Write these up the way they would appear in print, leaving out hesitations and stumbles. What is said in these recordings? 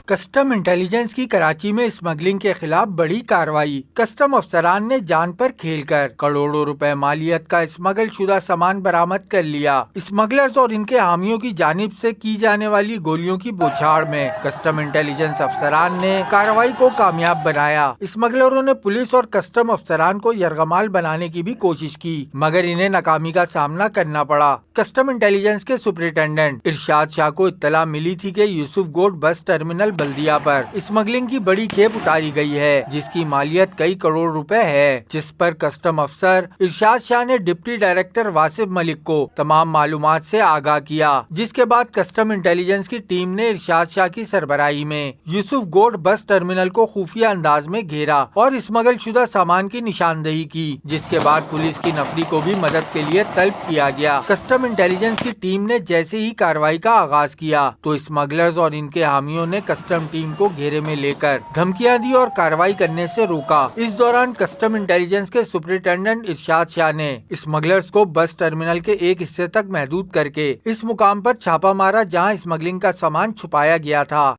Custom intelligence کی کراچی میں smuggling کے خلاف بڑی کارروائی۔ کسٹم افسران نے جان پر کھیل کر کروڑوں روپے مالیت کا اسمگل شدہ سامان برآمد کر لیا۔ اسمگلرز اور ان کے حامیوں کی جانب سے کی جانے والی گولیوں کی بوچھاڑ میں کسٹم انٹیلیجنس افسران نے کارروائی کو کامیاب بنایا۔ اسمگلروں نے پولیس اور کسٹم افسران کو یرغمال بنانے کی بھی کوشش کی، مگر انہیں ناکامی کا سامنا کرنا پڑا۔ کسٹم انٹیلیجنس کے سپرنٹینڈنٹ ارشاد شاہ کو اطلاع ملی تھی کہ یوسف گوٹ بس ٹرمینل بلدیہ پر اسمگلنگ کی بڑی کھیپ اتاری گئی ہے، جس کی مالیت کئی کروڑ روپے ہے، جس پر کسٹم افسر ارشاد شاہ نے ڈپٹی ڈائریکٹر واصف ملک کو تمام معلومات سے آگاہ کیا، جس کے بعد کسٹم انٹیلیجنس کی ٹیم نے ارشاد شاہ کی سربراہی میں یوسف گوٹ بس ٹرمینل کو خفیہ انداز میں گھیرا اور اسمگل شدہ سامان کی نشاندہی کی، جس کے بعد پولیس کی نفری کو بھی مدد کے لیے طلب کیا گیا۔ کسٹم انٹیلیجنس کی ٹیم نے جیسے ہی کارروائی کا آغاز کیا تو اسمگلرز اور ان کے حامیوں نے کسٹم ٹیم کو گھیرے میں لے کر دھمکیاں دی اور کارروائی کرنے سے روکا۔ اس دوران کسٹم انٹیلیجنس کے سپرنٹینڈنٹ ارشاد شاہ نے اسمگلرز کو بس ٹرمینل کے ایک حصے تک محدود کر کے اس مقام پر چھاپا مارا جہاں اسمگلنگ کا سامان چھپایا گیا تھا۔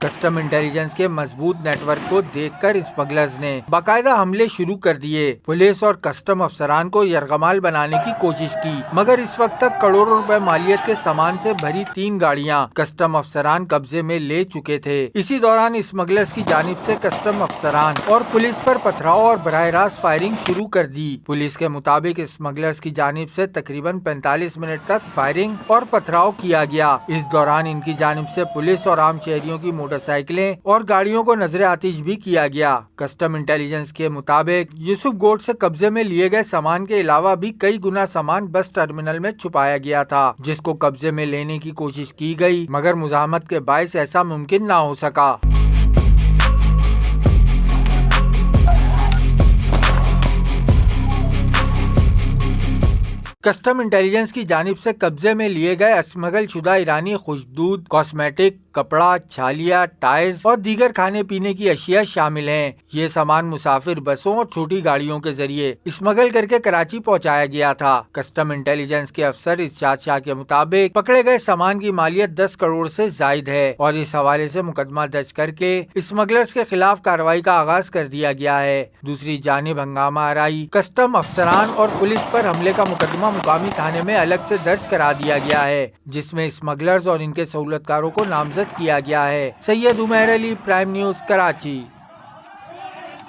کسٹم انٹیلیجنس کے مضبوط نیٹ ورک کو دیکھ کر اسمگلرز نے باقاعدہ حملے شروع کر دیے۔ پولیس اور کسٹم افسران کو یرغمال بنانے کی کوشش کی، مگر اس وقت تک کروڑوں روپے مالیت کے سامان سے بھری 3 گاڑیاں کسٹم افسران قبضے میں لے چکے تھے۔ اسی دوران اسمگلرز کی جانب سے کسٹم افسران اور پولیس پر پتھراؤ اور براہ راست فائرنگ شروع کر دی۔ پولیس کے مطابق اسمگلرز کی جانب سے تقریباً 45 منٹ تک فائرنگ اور پتھراؤ کیا گیا۔ اس دوران ان کی جانب سے پولیس اور عام شہریوں کی موٹر سائیکلیں اور گاڑیوں کو نظر آتش بھی کیا گیا۔ کسٹم انٹیلیجنس کے مطابق یوسف گوٹ سے قبضے میں لیے گئے سامان کے علاوہ بھی کئی گنا سامان بس ٹرمینل میں چھپایا گیا تھا، جس کو قبضے میں لینے کی کوشش کی گئی، مگر مزاحمت کے باعث ایسا ممکن نہ ہو سکا۔ کسٹم انٹیلیجنس کی جانب سے قبضے میں لیے گئے اسمگل شدہ ایرانی خوشبود، کاسمیٹک، کپڑا، چھالیاں، ٹائرز اور دیگر کھانے پینے کی اشیاء شامل ہیں۔ یہ سامان مسافر بسوں اور چھوٹی گاڑیوں کے ذریعے اسمگل کر کے کراچی پہنچایا گیا تھا۔ کسٹم انٹیلیجنس کے افسر ارشاد شاہ کے مطابق پکڑے گئے سامان کی مالیت 10 کروڑ سے زائد ہے اور اس حوالے سے مقدمہ درج کر کے اسمگلرز کے خلاف کارروائی کا آغاز کر دیا گیا ہے۔ دوسری جانب ہنگامہ آرائی کسٹم افسران اور پولیس پر حملے کا مقدمہ مقامی تھانے میں الگ سے درج کرا دیا گیا ہے، جس میں اسمگلرز اور ان کے سہولت کاروں کو نامزد کیا گیا ہے۔ سید عمیر علی، پرائم نیوز، کراچی۔